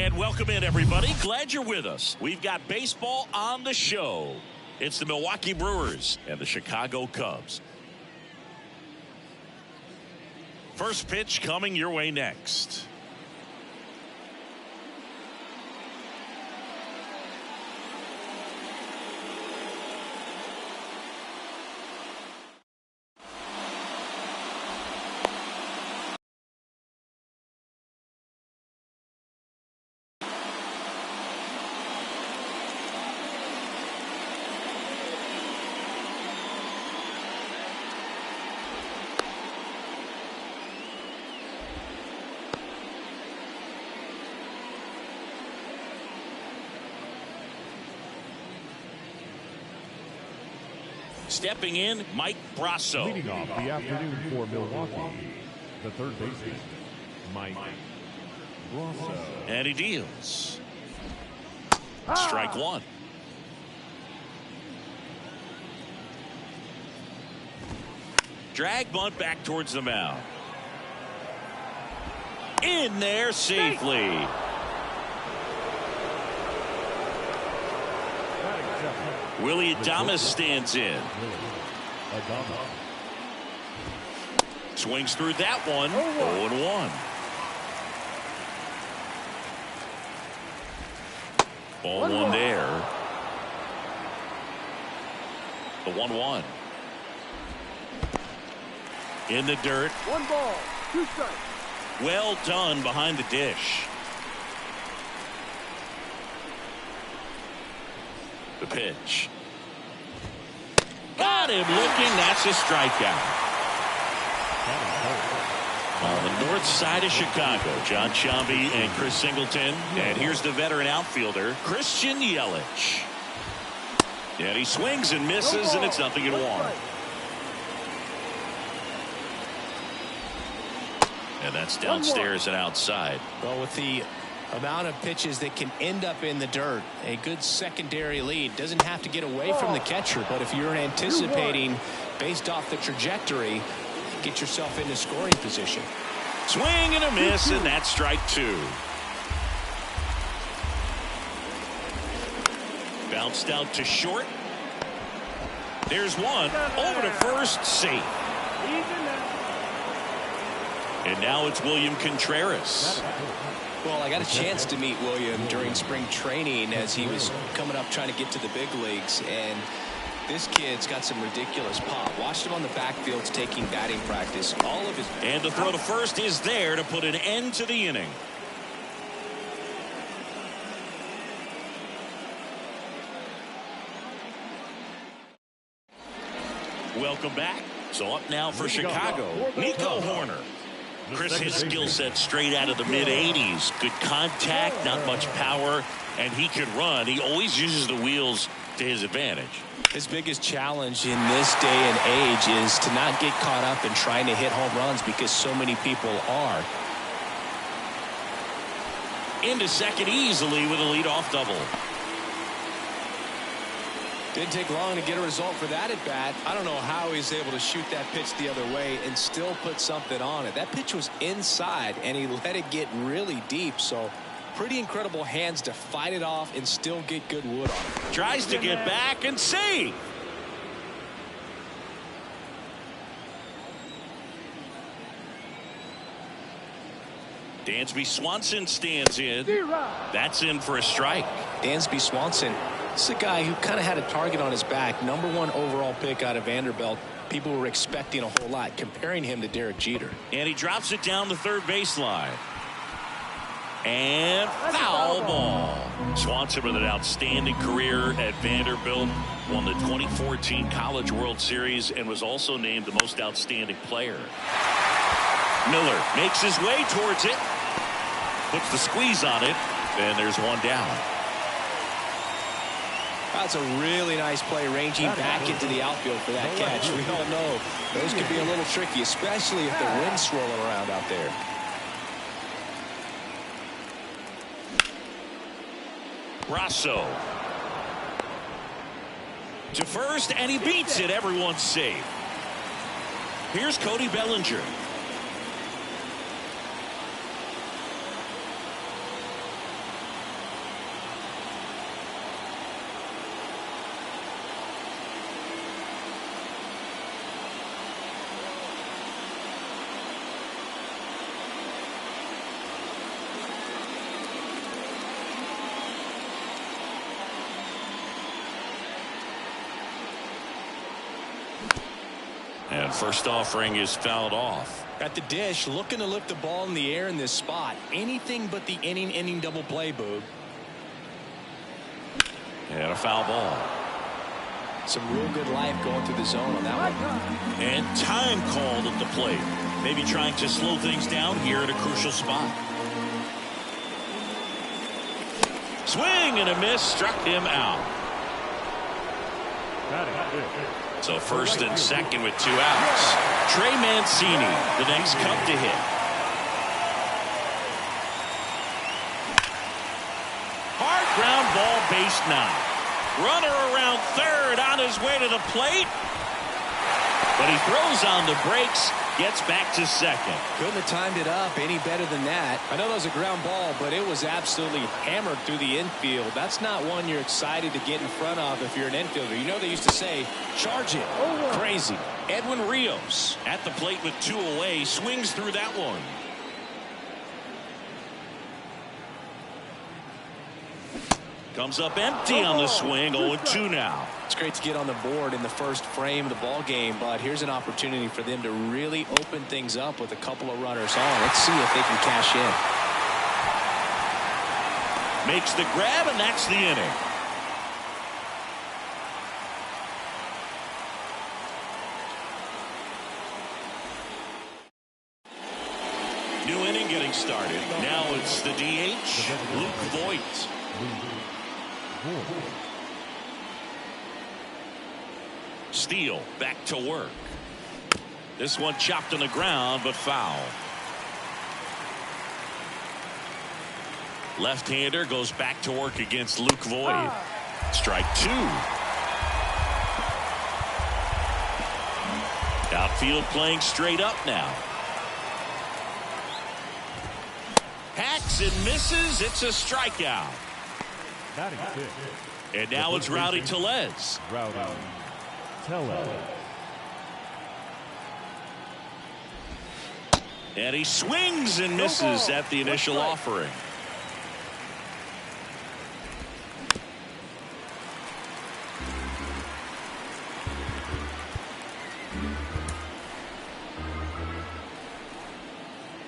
And welcome in, everybody. Glad you're with us. We've got baseball on the show. It's the Milwaukee Brewers and the Chicago Cubs. First pitch coming your way next. Stepping in, Mike Brasso. Leading off the afternoon for Milwaukee, the third baseman, Mike Brasso. And he deals. Strike one. Drag bunt back towards the mound. In there safely. Willie Adames stands in. Swings through that one. 0-1. 0-1 there. The 1-1. In the dirt. 1 ball, 2 strikes. Well done behind the dish. The pitch. Got him looking. That's a strikeout. On the north side of Chicago, John Sciambi and Chris Singleton. And here's the veteran outfielder, Christian Yelich. And he swings and misses, and it's 0-1. And that's downstairs and outside. Well, with the amount of pitches that can end up in the dirt, a good secondary lead. Doesn't have to get away from the catcher, but if you're anticipating based off the trajectory, get yourself into scoring position. Swing and a miss, and that's strike two. Bounced out to short. There's one. Over to first, safe. And now it's William Contreras. Well, I got a chance to meet William during spring training as he was coming up trying to get to the big leagues, and this kid's got some ridiculous pop. Watched him on the backfields taking batting practice. All of his and the throw to first is there to put an end to the inning. Welcome back. So up now for Chicago, Nico Horner. Chris, his skill set straight out of the mid-80s. Good contact, not much power, and he can run. He always uses the wheels to his advantage. His biggest challenge in this day and age is to not get caught up in trying to hit home runs because so many people are. Into second easily with a leadoff double. Didn't take long to get a result for that at bat. I don't know how he's able to shoot that pitch the other way and still put something on it. That pitch was inside and he let it get really deep. So pretty incredible hands to fight it off and still get good wood on it. Tries to get back and save. Dansby Swanson stands in. That's in for a strike. Dansby Swanson. This is a guy who kind of had a target on his back. #1 overall pick out of Vanderbilt. People were expecting a whole lot, comparing him to Derek Jeter. And he drops it down the third baseline. And foul ball. Swanson with an outstanding career at Vanderbilt. Won the 2014 College World Series and was also named the most outstanding player. Miller makes his way towards it. Puts the squeeze on it. And there's one down. That's a really nice play, ranging back into the outfield for that catch. We all know those could be a little tricky, especially if the wind's swirling around out there. Brasso to first, and he beats it. Everyone's safe. Here's Cody Bellinger. And first offering is fouled off. At the dish, looking to lift the ball in the air in this spot. Anything but the inning double play, Boog. And a foul ball. Some real good life going through the zone on that one. And time called at the plate. Maybe trying to slow things down here at a crucial spot. Swing and a miss, struck him out. So first and second with 2 outs. Trey Mancini, the next Cub to hit. Hard ground ball, base 9. Runner around third on his way to the plate. But he throws on the brakes, gets back to second. Couldn't have timed it up any better than that. I know that was a ground ball, but it was absolutely hammered through the infield. That's not one you're excited to get in front of if you're an infielder. You know they used to say, charge it. Crazy. Edwin Rios at the plate with 2 away, swings through that one. Comes up empty on the swing. 0-2 now. It's great to get on the board in the first frame of the ball game, but here's an opportunity for them to really open things up with a couple of runners on. Let's see if they can cash in. Makes the grab, and that's the inning. New inning getting started. Now it's the DH, Luke Voigt. Steele back to work. This one chopped on the ground, but foul. Left-hander goes back to work against Luke Voigt. Strike 2. Outfield playing straight up now. Hacks and misses. It's a strikeout. And now it's Rowdy Tellez. And he swings and misses at the initial offering.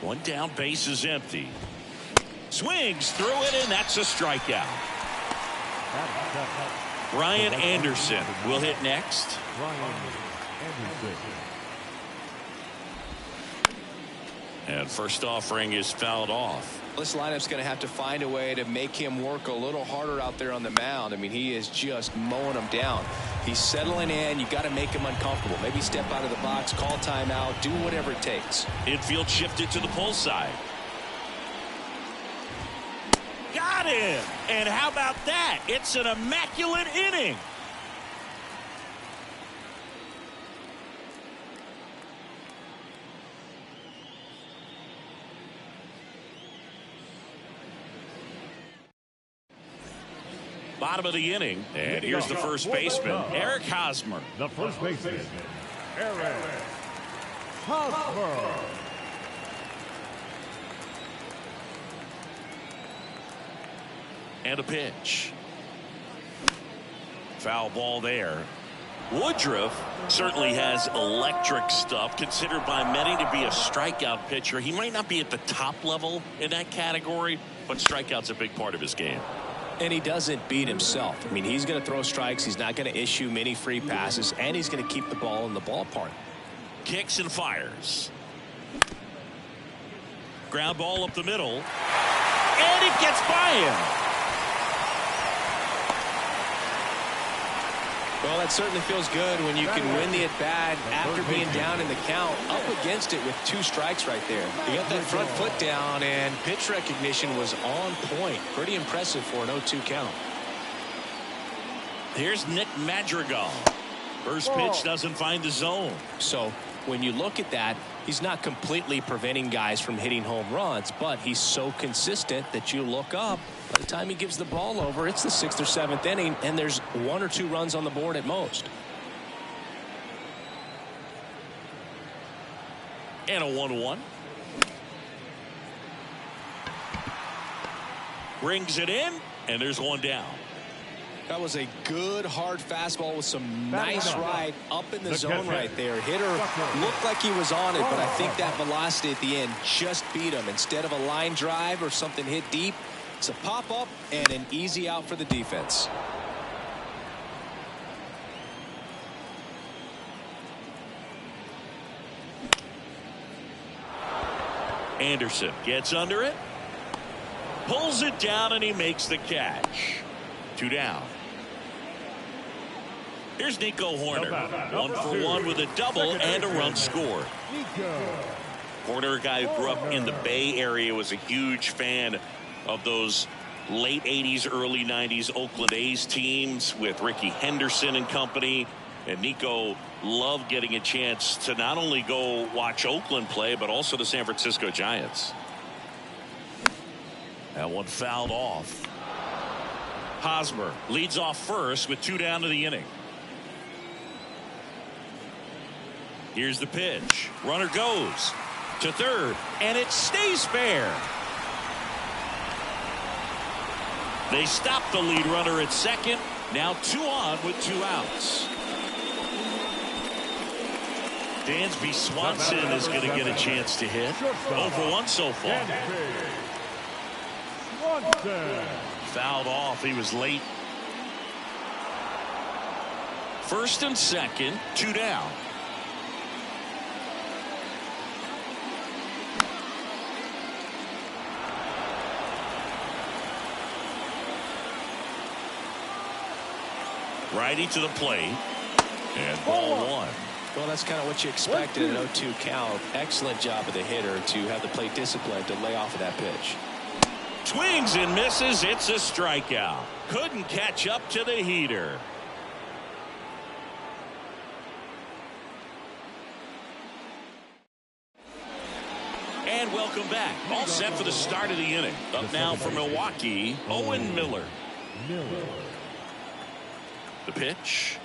One down, base is empty. Swings through it, and that's a strikeout. Ryan Anderson will hit next. And first offering is fouled off. This lineup's going to have to find a way to make him work a little harder out there on the mound. I mean, he is just mowing them down. He's settling in. You got to make him uncomfortable. Maybe step out of the box, call timeout, do whatever it takes. Infield shifted to the pull side. Got him! And how about that? It's an immaculate inning. Bottom of the inning, and here's the first baseman, Eric Hosmer. The first baseman, Eric Hosmer. And a pitch. Foul ball there. Woodruff certainly has electric stuff, considered by many to be a strikeout pitcher. He might not be at the top level in that category, but strikeout's a big part of his game. And he doesn't beat himself. I mean, he's going to throw strikes. He's not going to issue many free passes, and he's going to keep the ball in the ballpark. Kicks and fires. Ground ball up the middle. And it gets by him. Well, that certainly feels good when you can win the at-bat after being down in the count, up against it with 2 strikes right there. You got that front foot down, and pitch recognition was on point. Pretty impressive for an 0-2 count. Here's Nick Madrigal. First pitch doesn't find the zone. So when you look at that, he's not completely preventing guys from hitting home runs, but he's so consistent that you look up. By the time he gives the ball over, it's the 6th or 7th inning, and there's 1 or 2 runs on the board at most. And a 1-1. Brings it in, and there's 1 down. That was a good hard fastball with some nice ride up in the zone right there. Hitter looked like he was on it, but I think that velocity at the end just beat him. Instead of a line drive or something hit deep, it's a pop up and an easy out for the defense. Anderson gets under it, pulls it down, and he makes the catch. 2 down. Here's Nico Horner. 1 for 1 with a double and a run scored. Horner, a guy who grew up in the Bay Area, was a huge fan of those late 80s, early 90s Oakland A's teams with Rickey Henderson and company. And Nico loved getting a chance to not only go watch Oakland play, but also the San Francisco Giants. That one fouled off. Hosmer leads off first with 2 down to the inning. Here's the pitch. Runner goes to third, and it stays fair. They stop the lead runner at second. Now 2 on with 2 outs. Dansby Swanson is going to get a chance to hit. 0 for 1 so far. Fouled off. He was late. First and second, 2 down. Righty to the plate. And ball 1. Well, that's kind of what you expected in an 0-2 count. Excellent job of the hitter to have the plate discipline to lay off of that pitch. Swings and misses. It's a strikeout. Couldn't catch up to the heater. And welcome back. All set for the start of the inning. Up now for Milwaukee, Owen Miller. The pitch.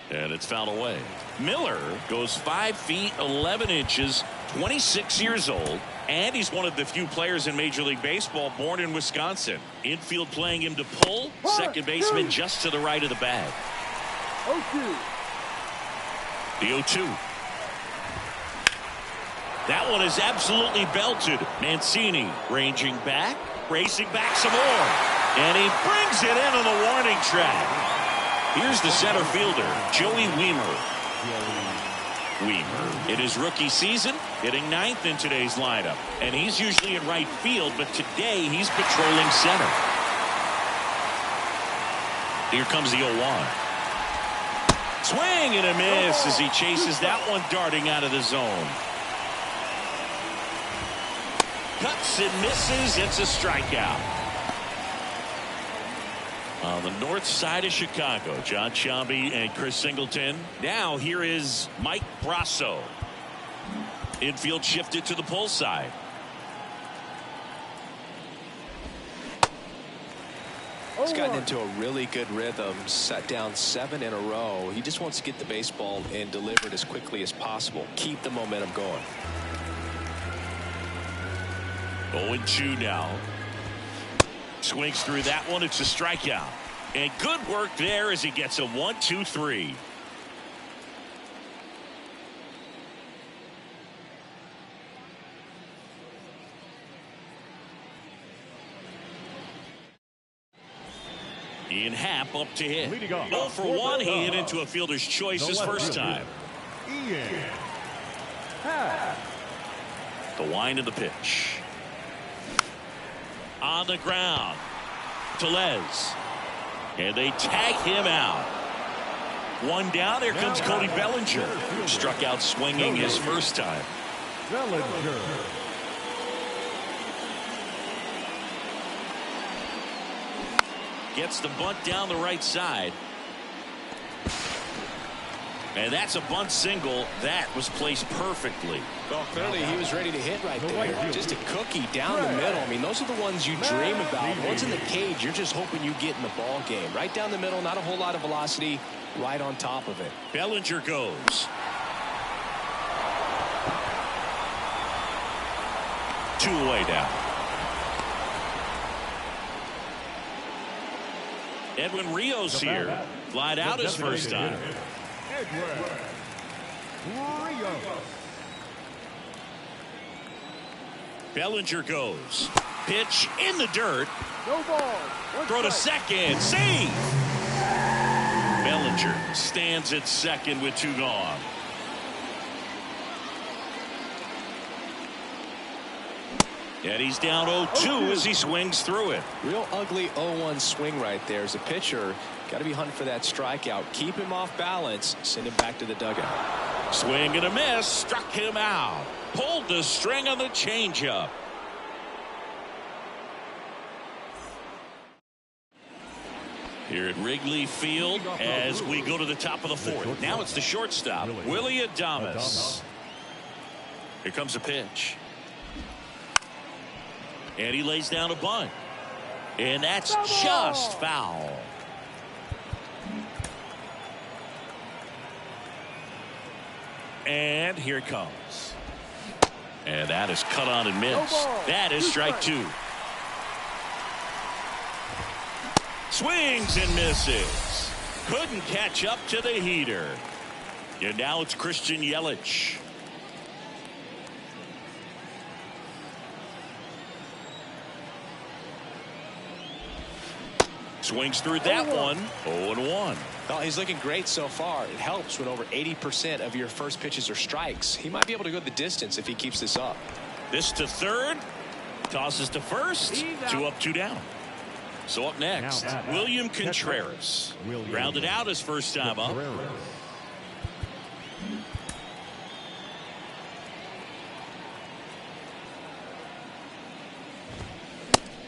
And it's fouled away. Miller goes 5 feet 11 inches, 26 years old, and he's one of the few players in Major League Baseball born in Wisconsin. Infield playing him to pull. Second baseman just to the right of the bag. The 0-2. That one is absolutely belted. Mancini ranging back, racing back some more. And he brings it in on the warning track. Here's the center fielder, Joey Wiemer. Wiemer, in his rookie season, hitting 9th in today's lineup. And he's usually in right field, but today he's patrolling center. Here comes the 0-1. Swing and a miss as he chases that one darting out of the zone. Cuts and misses. It's a strikeout. On the north side of Chicago, John Sciambi and Chris Singleton. Now here is Mike Brasso. Infield shifted to the pull side. He's gotten into a really good rhythm, set down 7 in a row. He just wants to get the baseball and deliver it as quickly as possible. Keep the momentum going. 0-2 now. Swings through that one. It's a strikeout. And good work there as he gets a 1-2-3. Ian Happ up to hit. 0 for 1. He hit into a fielder's choice his first time. Ian Happ. The wind of the pitch. On the ground. Tellez. And they tag him out. 1 down. Here comes Cody Bellinger. Struck out swinging his first time. Bellinger. Gets the bunt down the right side. And that's a bunt single. That was placed perfectly. Well, clearly he was ready to hit right there. Just a cookie down the middle. I mean, those are the ones you dream about. The ones in the cage, you're just hoping you get in the ball game. Right down the middle, not a whole lot of velocity, right on top of it. Bellinger goes. 2 away now. Edwin Rios here. Flied out his first time. Edwin Rios. Bellinger goes. Pitch in the dirt. No ball. Throw to second. Save. Bellinger stands at second with 2 gone. And he's down 0-2 as he swings through it. Real ugly 0-1 swing right there. As a pitcher, got to be hunting for that strikeout. Keep him off balance. Send him back to the dugout. Swing and a miss. Struck him out. Pulled the string on the changeup. Here at Wrigley Field as we go to the top of the 4th. Now it's the shortstop, Willie Adames. Here comes a pitch. And he lays down a bunt. And that's just foul. And here it comes. And that is cut on and missed. That is strike 2. Swings and misses. Couldn't catch up to the heater. And now it's Christian Yelich. Swings through that one. 0-1. Well, he's looking great so far. It helps when over 80% of your first pitches are strikes. He might be able to go the distance if he keeps this up. This to third. Tosses to first. 2 up, 2 down. So up next, William Contreras. Grounded out his first time up.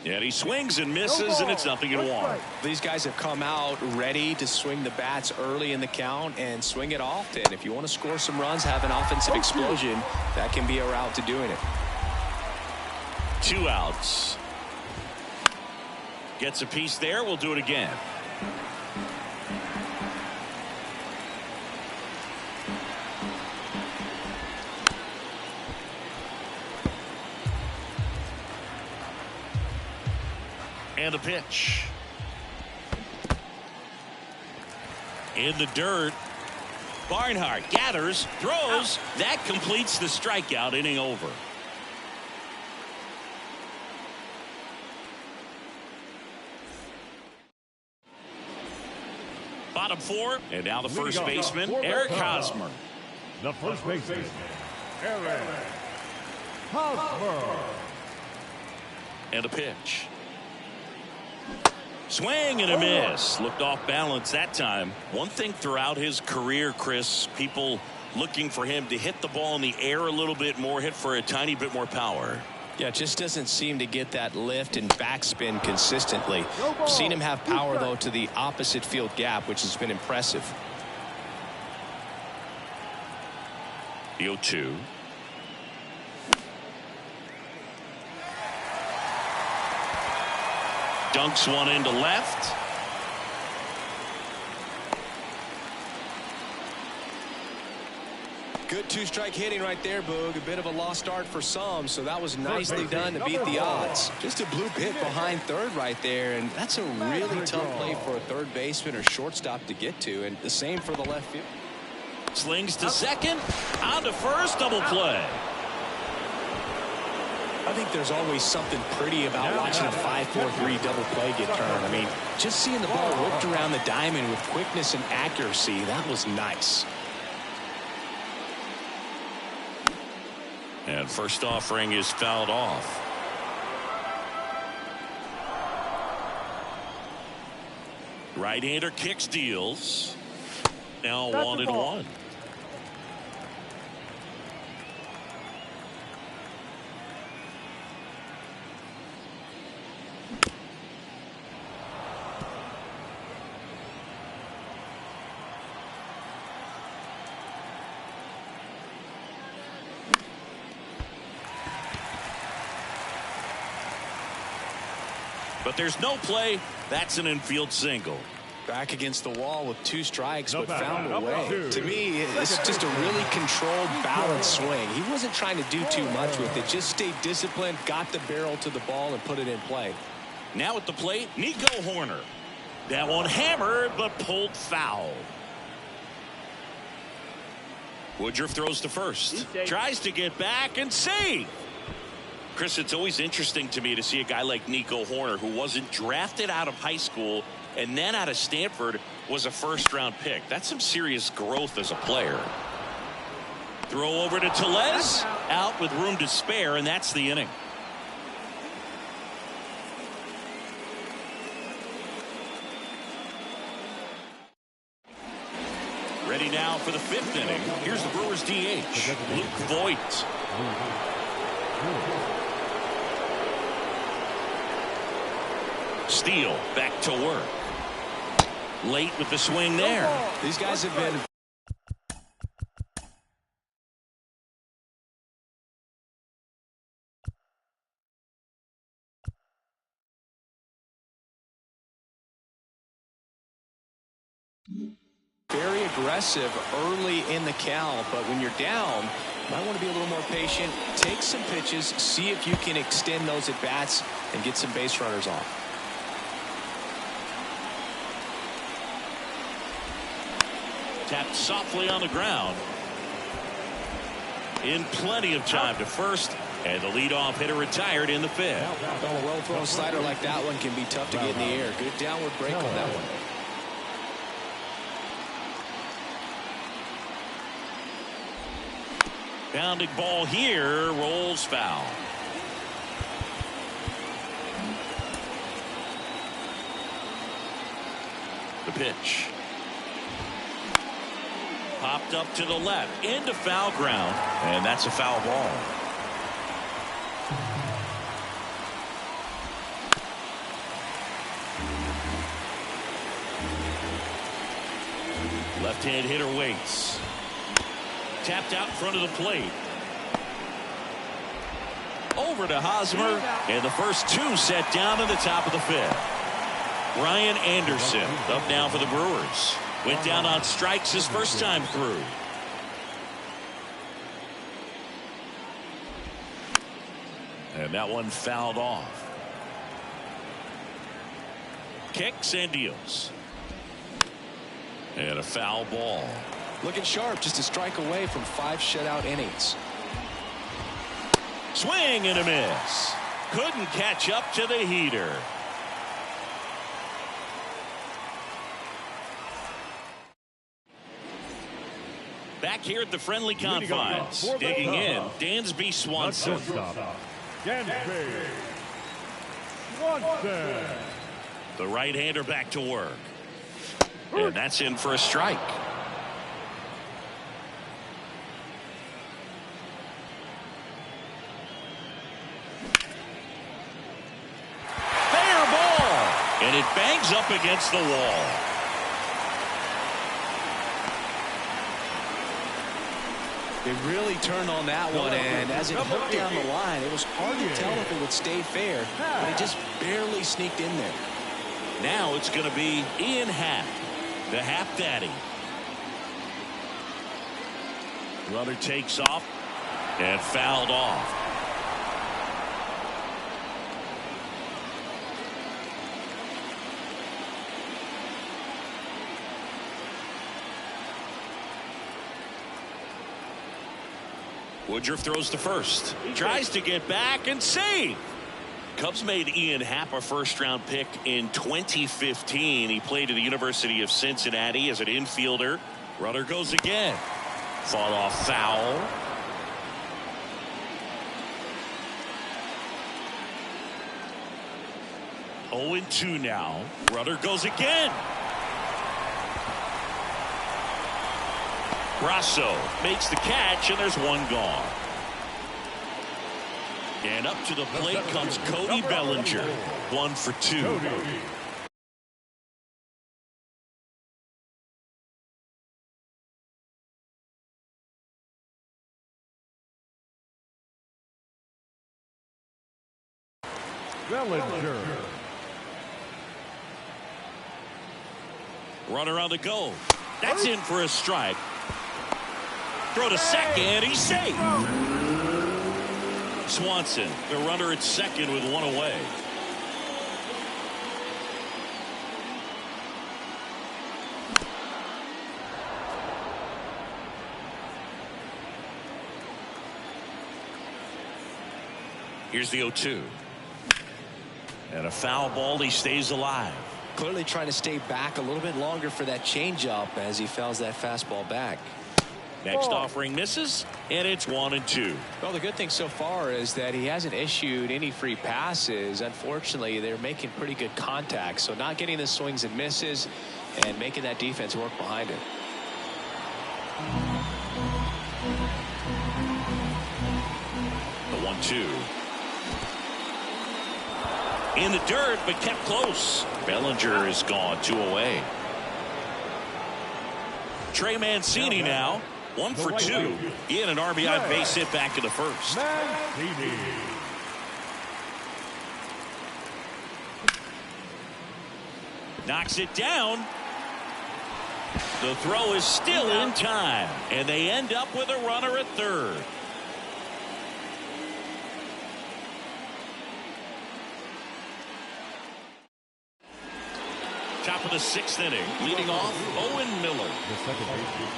And he swings and misses, and it's 0-1. These guys have come out ready to swing the bats early in the count and swing it often. If you want to score some runs, have an offensive explosion, that can be a route to doing it. 2 outs. Gets a piece there. We'll do it again. And a pitch. In the dirt. Barnhart gathers, throws. That completes the strikeout. Inning over. Bottom 4, and now the first baseman, Eric Hosmer. The first baseman, Eric Hosmer. And a pitch. Swing and a miss. Looked off balance that time. One thing throughout his career, Chris, people looking for him to hit the ball in the air a little bit more, hit for a tiny bit more power. Yeah, it just doesn't seem to get that lift and backspin consistently. I've seen him have power, though, to the opposite field gap, which has been impressive. The 0-2. Dunks one into left. Good 2-strike hitting right there, Boog. A bit of a lost start for some, so that was nicely done to beat the odds. Just a bloop hit behind third right there, and that's a really tough play for a third baseman or shortstop to get to, and the same for the left field. Slings to second, on to first, double play. I think there's always something pretty about watching a 5-4-3 double play get turned. I mean, just seeing the ball whipped around the diamond with quickness and accuracy, that was nice. And first offering is fouled off. Right-hander kicks, deals. Now 1-1. But there's no play. That's an infield single. Back against the wall with 2 strikes, but found a way. To me, it's just a really controlled, balanced swing. He wasn't trying to do too much with it. Just stayed disciplined, got the barrel to the ball, and put it in play. Now at the plate, Nico Horner. That one hammered, but pulled foul. Woodruff throws to first. Tries to get back and save. Chris, it's always interesting to me to see a guy like Nico Horner, who wasn't drafted out of high school and then out of Stanford, was a first-round pick. That's some serious growth as a player. Throw over to Tellez. Out with room to spare, and that's the inning. Ready now for the fifth inning. Here's the Brewers DH, Luke Voigt. Steele back to work. Late with the swing there. These guys have been very aggressive early in the count, but when you're down, you might want to be a little more patient. Take some pitches, see if you can extend those at bats and get some base runners off. Tapped softly on the ground. In plenty of time to first, and the leadoff hitter retired in the fifth. Well, a well-thrown slider like that one can be tough to get in the air. Good downward break on that one. Bounding ball here, rolls foul. The pitch. Popped up to the left, into foul ground, and that's a foul ball. Left-hand hitter waits. Tapped out in front of the plate. Over to Hosmer, and the first two set down in the top of the fifth. Ryan Anderson up now for the Brewers. Went down on strikes his first time through. And that one fouled off. Kicks and deals. And a foul ball. Looking sharp, just a strike away from 5 shutout innings. Swing and a miss. Couldn't catch up to the heater. Back here at the friendly confines, digging in, Dansby Swanson. Dansby Swanson. The right-hander back to work. And that's in for a strike. Fair ball. And it bangs up against the wall. They really turned on that one, and as it hooked down the line, it was hard to tell if it would stay fair, but it just barely sneaked in there. Now it's going to be Ian Happ, the Happ Daddy. Runner takes off and fouled off. Woodruff throws to first. Tries to get back and save. Cubs made Ian Happ a first-round pick in 2015. He played at the University of Cincinnati as an infielder. Runner goes again. Fought off foul. Oh, 0-2 now. Runner goes again. Brasso makes the catch, and there's one gone. And up to the plate comes Cody Bellinger. 1 for 2. Bellinger. Runner on the go. That's in for a strike. Throw to second. He's safe. Swanson, the runner at second with one away. Here's the 0-2. And a foul ball. He stays alive. Clearly trying to stay back a little bit longer for that changeup as he fouls that fastball back. Next offering misses, and it's 1-2. Well, the good thing so far is that he hasn't issued any free passes. Unfortunately, they're making pretty good contact, so not getting the swings and misses and making that defense work behind it. The 1-2. In the dirt, but kept close. Bellinger is gone, 2 away. Trey Mancini now. 1 for 2. In an RBI base hit back in the first. Knocks it down. The throw is still in time. And they end up with a runner at third. Top of the 6th inning. Leading off, Owen Miller. The second baseman.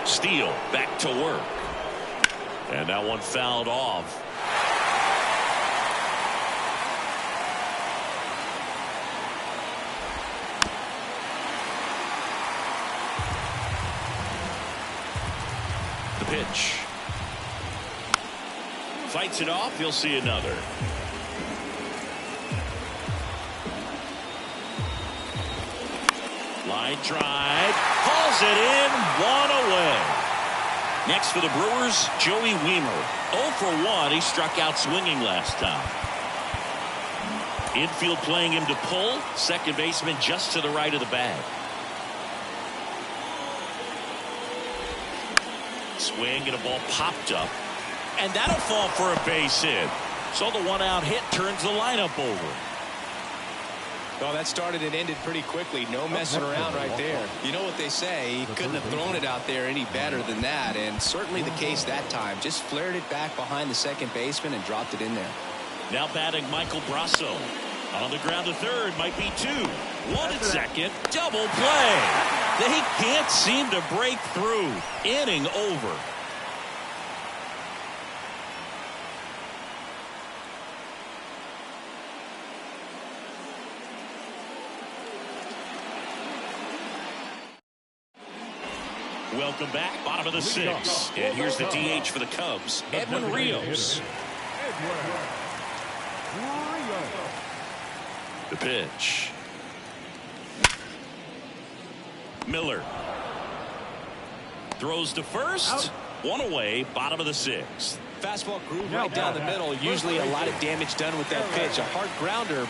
Steele back to work. And that one fouled off. The pitch. Fights it off. You'll see another. Line drive. Hauls it in. 1 away. Next for the Brewers, Joey Wiemer. 0 for 1. He struck out swinging last time. Infield playing him to pull. Second baseman just to the right of the bag. Swing and a ball popped up. And that'll fall for a base hit. So the 1-out hit turns the lineup over. Well, that started and ended pretty quickly. No messing around right there. You know what they say, he couldn't have thrown it out there any better than that, and certainly the case that time. Just flared it back behind the second baseman and dropped it in there. Now batting Michael Brasso. On the ground to third, might be 2. 1 at second, double play. They can't seem to break through. Inning over. Welcome back, bottom of the 6th. And here's the DH for the Cubs, Edwin Rios. The pitch. Miller throws to first. 1 away, bottom of the 6th. Fastball groove right down the middle. Usually a lot of damage done with that pitch. A hard grounder.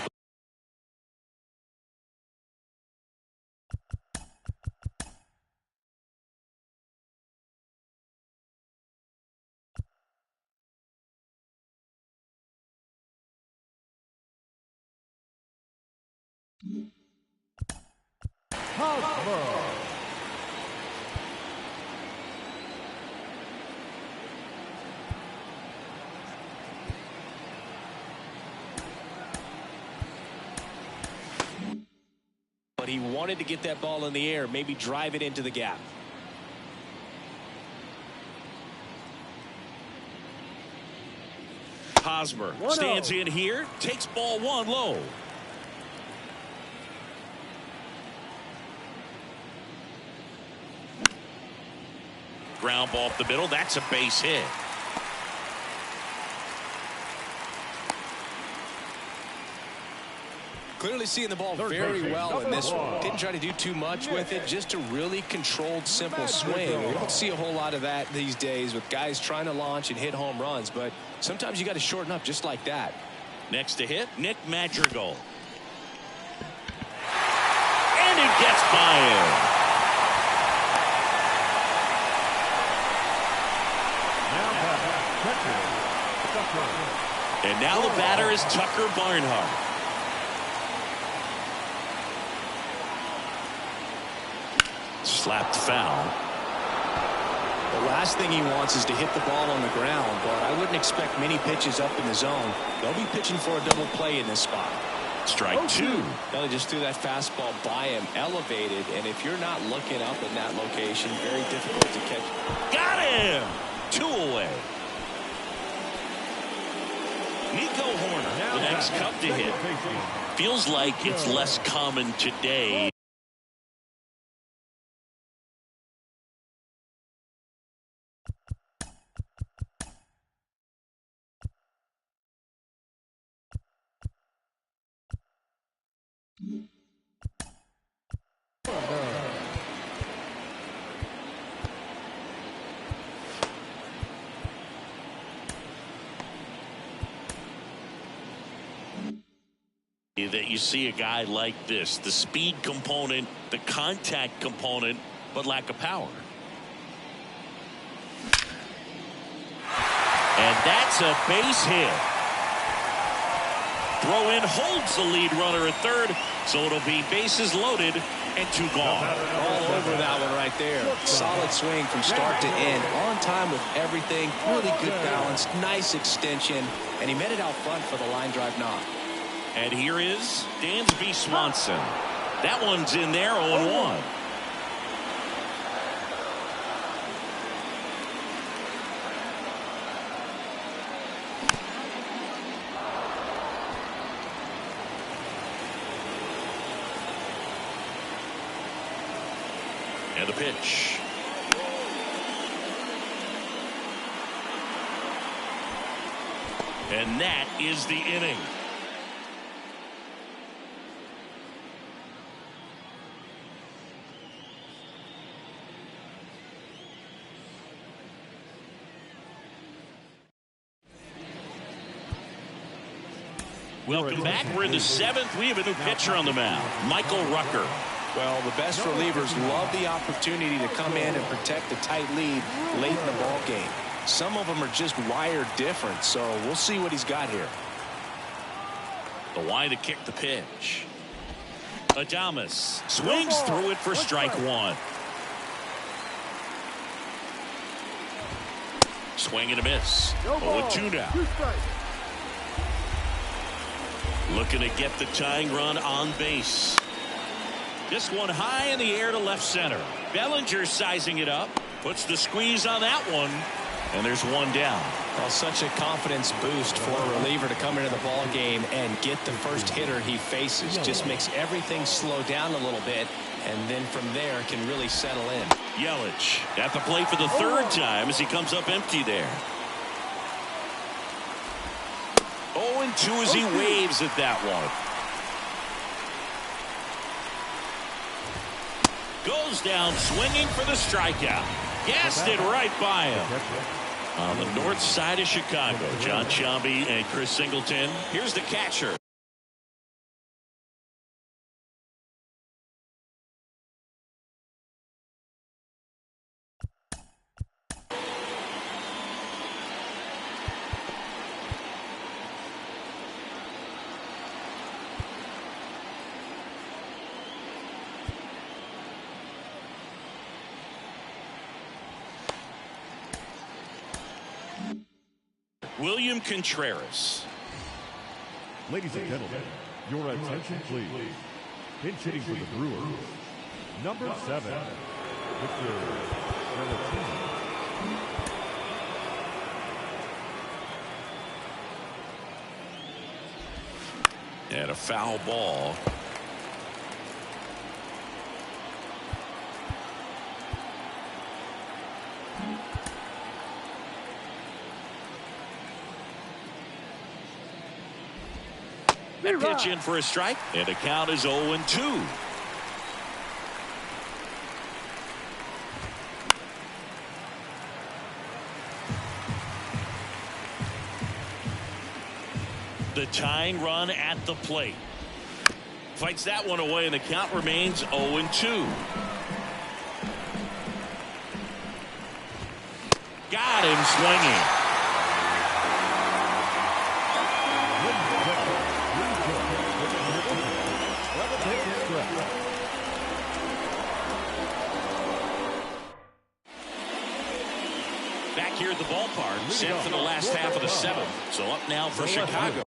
But he wanted to get that ball in the air, maybe drive it into the gap. Hosmer stands in here, takes ball 1 low. Ground ball up the middle. That's a base hit. Clearly seeing the ball very well in this one. Didn't try to do too much with it. Just a really controlled, simple swing. We don't see a whole lot of that these days with guys trying to launch and hit home runs. But sometimes you got to shorten up just like that. Next to hit, Nick Madrigal. And it gets by him. And now the batter is Tucker Barnhart. Slapped foul. The last thing he wants is to hit the ball on the ground, but I wouldn't expect many pitches up in the zone. They'll be pitching for a double play in this spot. Strike two. They just threw that fastball by him, elevated, and if you're not looking up in that location, very difficult to catch. Got him! 2 away. Nico Horner, the next Cub to hit. Feels like it's less common today. That you see a guy like this, the speed component, the contact component, but lack of power. And that's a base hit. Throw in holds the lead runner at third, so it'll be bases loaded and 2 gone. All over that one right there. Solid swing from start to end. On time with everything. Really good balance. Nice extension. And he met it out front for the line drive knock. And here is Dansby Swanson. That one's in there, 0-1. And the pitch. And that is the inning. Welcome back. We're in the 7th. We have a new pitcher on the mound, Michael Rucker. Well, the best relievers love the opportunity to come in and protect a tight lead late in the ball game. Some of them are just wired different, so we'll see what he's got here. The wide to kick the pitch. Adames swings through it for strike 1. Swing and a miss. 0-2 now. Looking to get the tying run on base. This one high in the air to left center. Bellinger sizing it up. Puts the squeeze on that one. And there's 1 down. Well, such a confidence boost for a reliever to come into the ball game and get the first hitter he faces. Just makes everything slow down a little bit, and then from there can really settle in. Yelich at the plate for the 3rd time as he comes up empty there. 0-2 as he waves at that one. Goes down swinging for the strikeout. Gassed it right by him. On the north side of Chicago, John Shelby and Chris Singleton. Here's the catcher. William Contreras. Ladies and gentlemen, your attention please. Pinch hitting for the Brewers, number 7, Victor Gelatini. And a foul ball. That pitch in for a strike, and the count is 0-2. The tying run at the plate. Fights that one away, and the count remains 0-2. Got him swinging. Back here at the ballpark, set for the last half of the seventh. So up now for Chicago.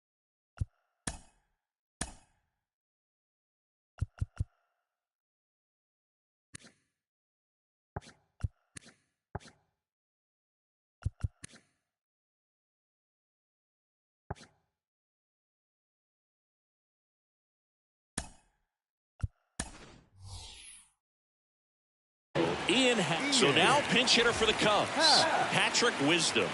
So now pinch hitter for the Cubs, Patrick Wisdom.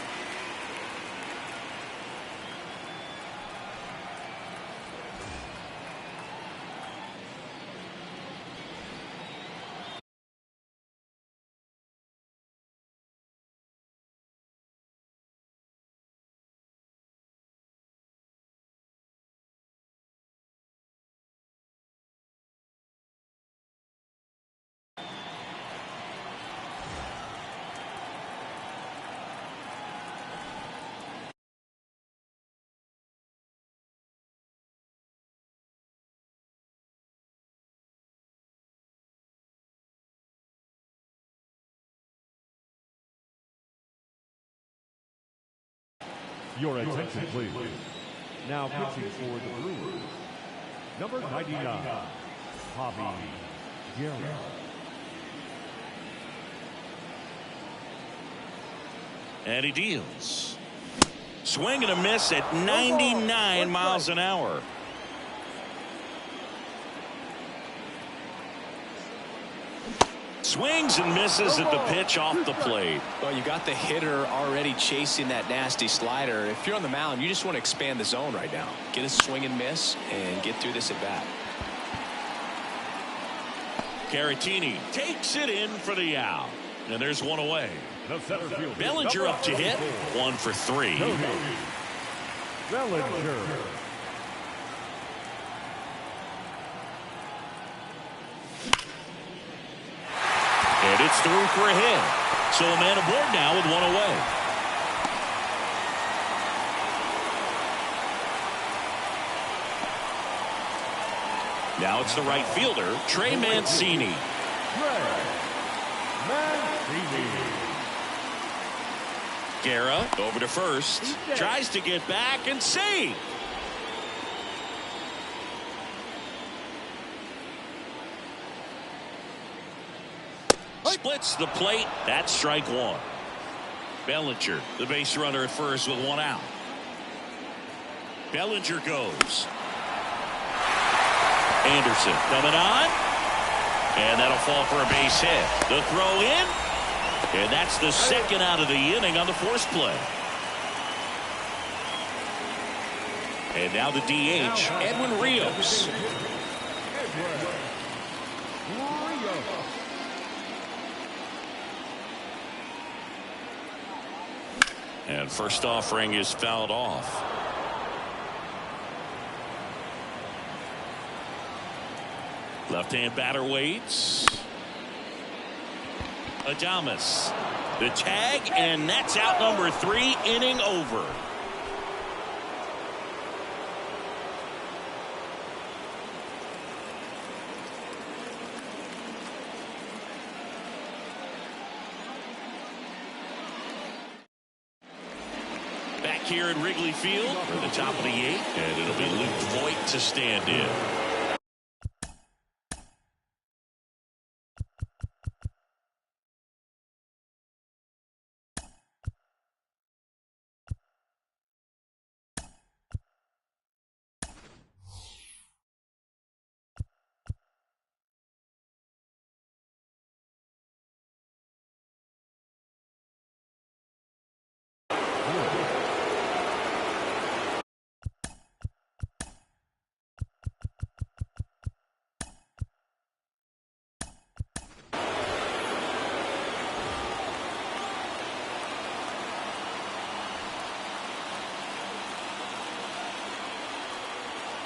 Your attention, please. Now pitching for the Brewers, number 99, Javi Guerra. And he deals. Swing and a miss at 99 miles an hour. Swings and misses at the pitch off the plate. Well, you got the hitter already chasing that nasty slider. If you're on the mound, you just want to expand the zone right now. Get a swing and miss and get through this at bat. Caratini takes it in for the out. And there's one away. The center fielder, Bellinger up to hit. 1 for 3. Bellinger. And it's through for a hit. So a man aboard now with 1 away. Now it's the right fielder, Trey Mancini. Guerra over to first. Tries to get back and save. Splits the plate. That's strike 1. Bellinger, the base runner at first with 1 out. Bellinger goes. Anderson coming on. And that'll fall for a base hit. The throw in. And that's the second out of the inning on the force play. And now the DH, Edwin Rios. And first offering is fouled off. Left-hand batter waits. Adames. The tag, and that's out number 3, inning over. Back here in Wrigley Field for the top of the 8th, and it'll be Luke Voit to stand in.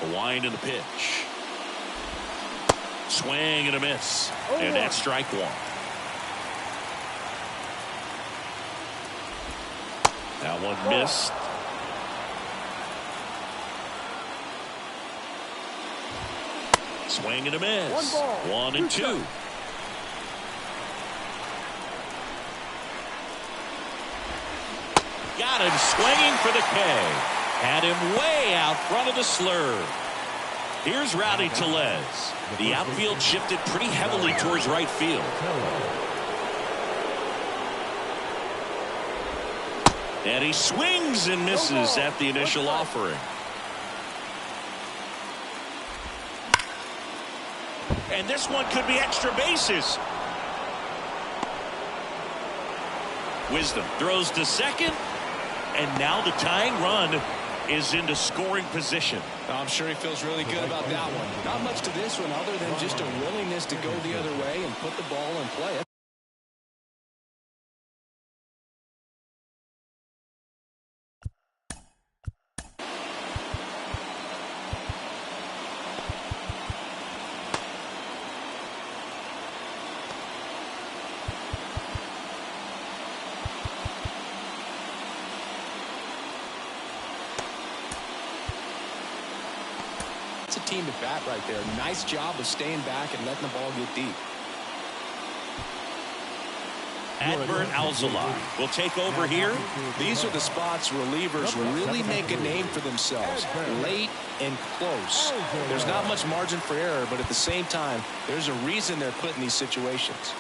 A wind and a pitch. Swing and a miss. And that's strike 1. That one missed. Swing and a miss. 1 and 2. got him swinging for the K. Had him way out front of the slurve. Here's Rowdy Tellez. The outfield shifted pretty heavily towards right field. And he swings and misses at the initial offering. And this one could be extra bases. Wisdom throws to second. And now the tying run is into scoring position. I'm sure he feels really good about that one. Not much to this one other than just a willingness to go the other way and put the ball in play. It's a team at bat right there. Nice job of staying back and letting the ball get deep. Adbert Alzolay will take over here. These are the spots relievers really make a name for themselves. Late and close. There's not much margin for error, but at the same time, there's a reason they're put in these situations.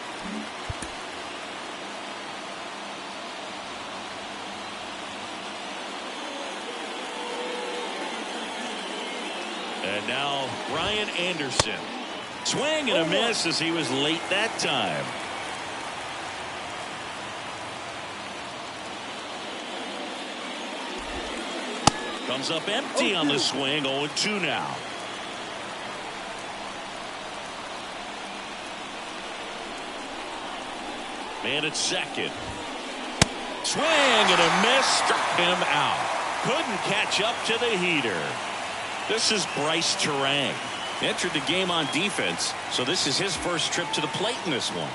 And now Brian Anderson. Swing and a miss as he was late that time. Comes up empty on the swing. 0-2 now. Man at second. Swing and a miss. Struck him out. Couldn't catch up to the heater. This is Bryce Terang. Entered the game on defense, so this is his first trip to the plate in this one.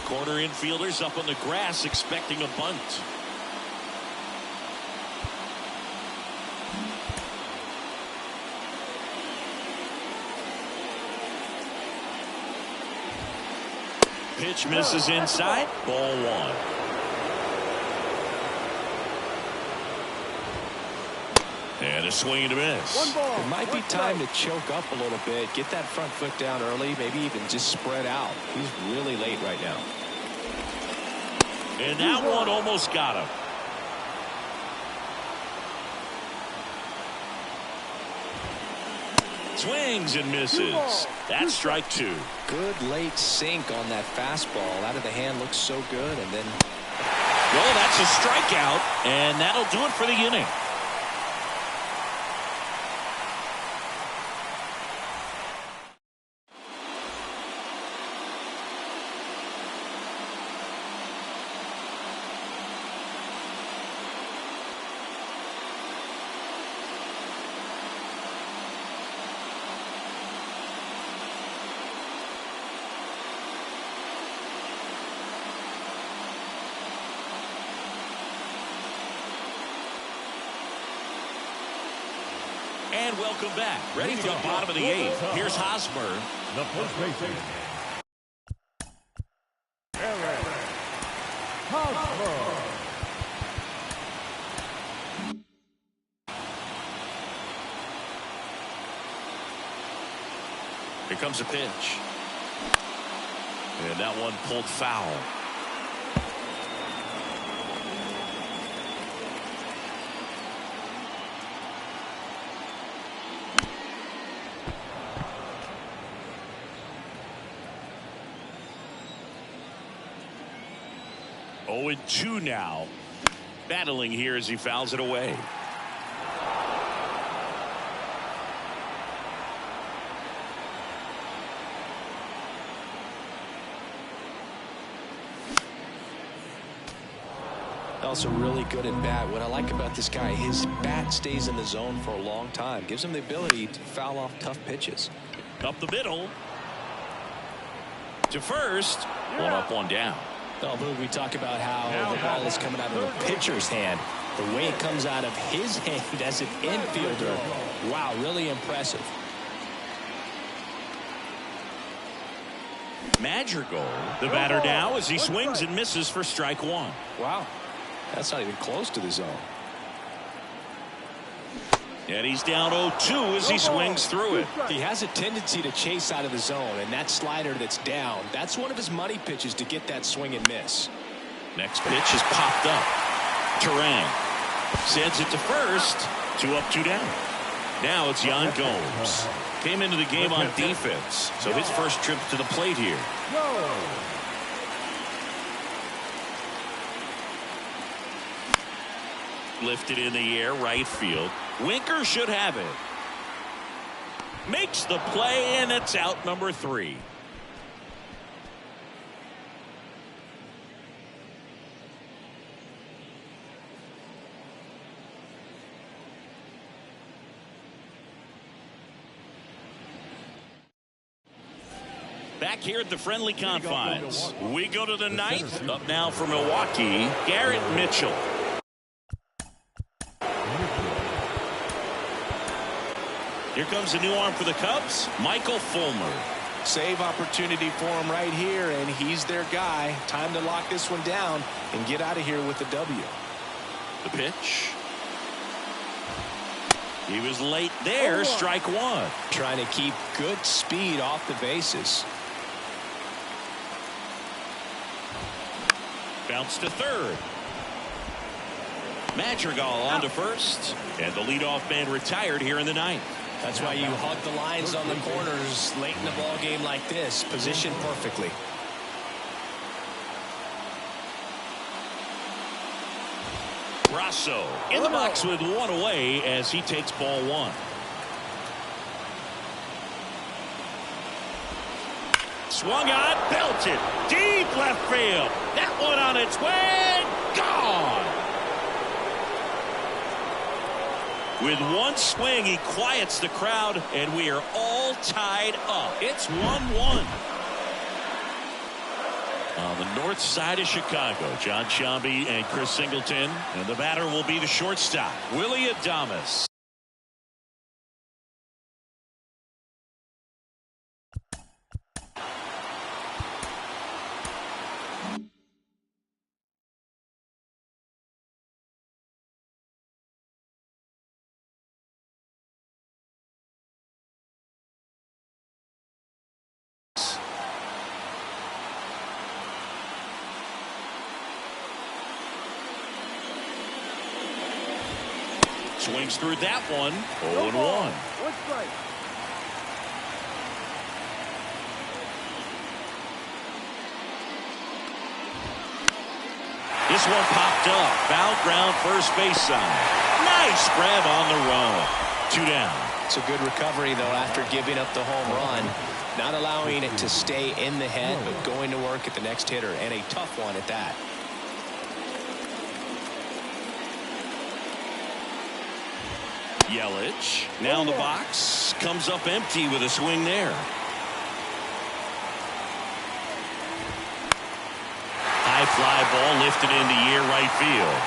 Corner infielders up on the grass expecting a bunt. Pitch misses inside. Ball one. And a swing and a miss. It might be time to choke up a little bit, get that front foot down early, maybe even just spread out. He's really late right now. And that one almost got him. Swings and misses. That's strike two. Good late sink on that fastball. Out of the hand looks so good, and then. Well, that's a strikeout, and that'll do it for the inning. And welcome back. Ready for the bottom of the eighth. Here's Hosmer. The first baseman, Eric Hosmer. Here comes a pitch. And that one pulled foul. Oh, and 2 now. Battling here as he fouls it away. Also really good at bat. What I like about this guy, his bat stays in the zone for a long time. Gives him the ability to foul off tough pitches. Up the middle. To first. One up, one down. Oh, Boog, we talk about how the ball is coming out of the pitcher's hand. The way it comes out of his hand as an infielder. Wow, really impressive. Madrigal, the batter now as he swings and misses for strike one. Wow, that's not even close to the zone. And he's down 0-2 as he swings through it. He has a tendency to chase out of the zone, and that slider that's down, that's one of his money pitches to get that swing and miss. Next pitch is popped up. Turang sends it to first. 2 up, 2 down. Now it's Yan Gomes. Came into the game on defense, so his first trip to the plate here. Lifted in the air, right field. Winker should have it. Makes the play, and it's out number 3. Back here at the friendly confines. We go to the 9th. Up now for Milwaukee, Garrett Mitchell. Here comes a new arm for the Cubs, Michael Fulmer. Save opportunity for him right here, and he's their guy. Time to lock this one down and get out of here with the W. The pitch. He was late there, strike one. Trying to keep good speed off the bases. Bounce to third. Madrigal on to first. And the leadoff man retired here in the 9th. That's why you hug the lines on the corners late in the ball game like this. Positioned perfectly. Brasso in the box with one away as he takes ball 1. Swung on, belted, deep left field. That one on its way, gone. With one swing, he quiets the crowd, and we are all tied up. It's 1-1. On the north side of Chicago, John Sciambi and Chris Singleton, and the batter will be the shortstop, Willie Adames. Swings through that one. 0-1. This one popped up. Foul ground first base side. Nice grab on the run. 2 down. It's a good recovery, though, after giving up the home run. Not allowing it to stay in the head, but going to work at the next hitter, and a tough one at that. Yelich now in the box, comes up empty with a swing there. High fly ball lifted into the air, right field.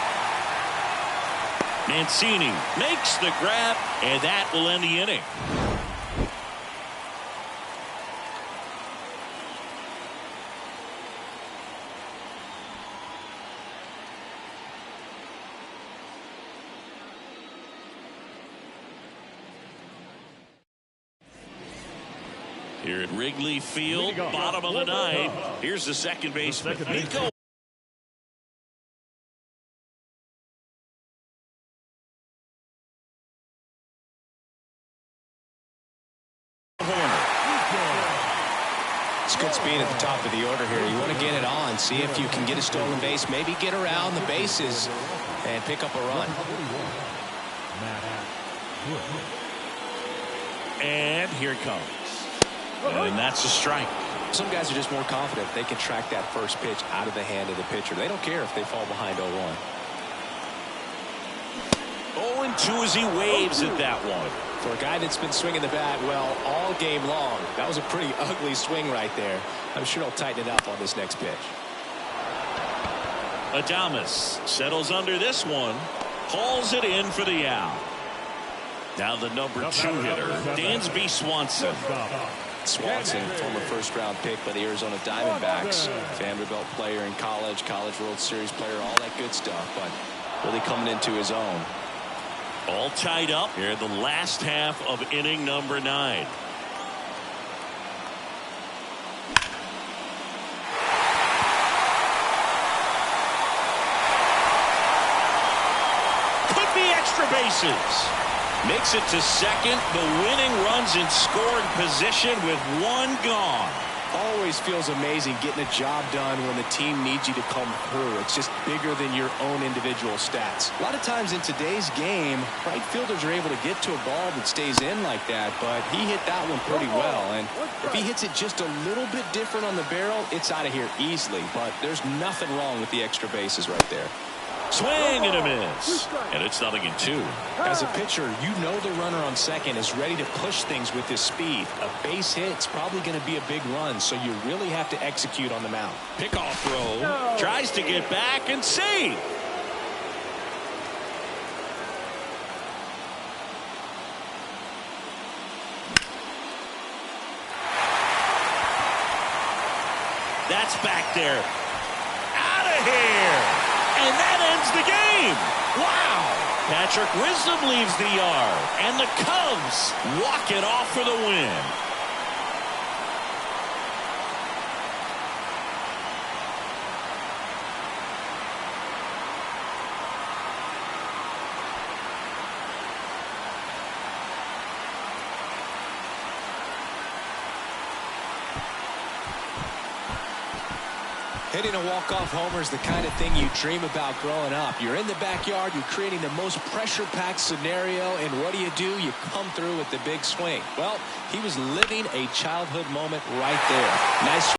Mancini makes the grab, and that will end the inning. Here at Wrigley Field, bottom of the 9th. Here's the second baseman, Nico. It's good speed at the top of the order here. You want to get it on, see if you can get a stolen base, maybe get around the bases and pick up a run. And here it comes. And that's a strike. Some guys are just more confident they can track that first pitch out of the hand of the pitcher. They don't care if they fall behind 0-1. 0-2 as he waves at that one. For a guy that's been swinging the bat well all game long, that was a pretty ugly swing right there. I'm sure he'll tighten it up on this next pitch. Adames settles under this one, hauls it in for the out. Now the number 2 hitter, Dansby Swanson. Swanson, former first-round pick by the Arizona Diamondbacks. Vanderbilt player in college, College World Series player, all that good stuff, but really coming into his own. All tied up here in the last half of inning number 9. Could be extra bases. Makes it to second. The winning run's in scoring position with one gone. Always feels amazing getting a job done when the team needs you to come through. It's just bigger than your own individual stats. A lot of times in today's game, right fielders are able to get to a ball that stays in like that, but he hit that one pretty well. And if he hits it just a little bit different on the barrel, it's out of here easily. But there's nothing wrong with the extra bases right there. Swing and a miss. And it's 0-2. As a pitcher, you know the runner on second is ready to push things with his speed. A base hit's probably going to be a big run, so you really have to execute on the mound. Pickoff throw. Tries to get back and save. That's back there. Out of here. And that ends the game. Wow. Patrick Wisdom leaves the yard. And the Cubs walk it off for the win. Hitting a walk-off homer is the kind of thing you dream about growing up. You're in the backyard, you're creating the most pressure-packed scenario, and what do? You come through with the big swing. Well, he was living a childhood moment right there. Nice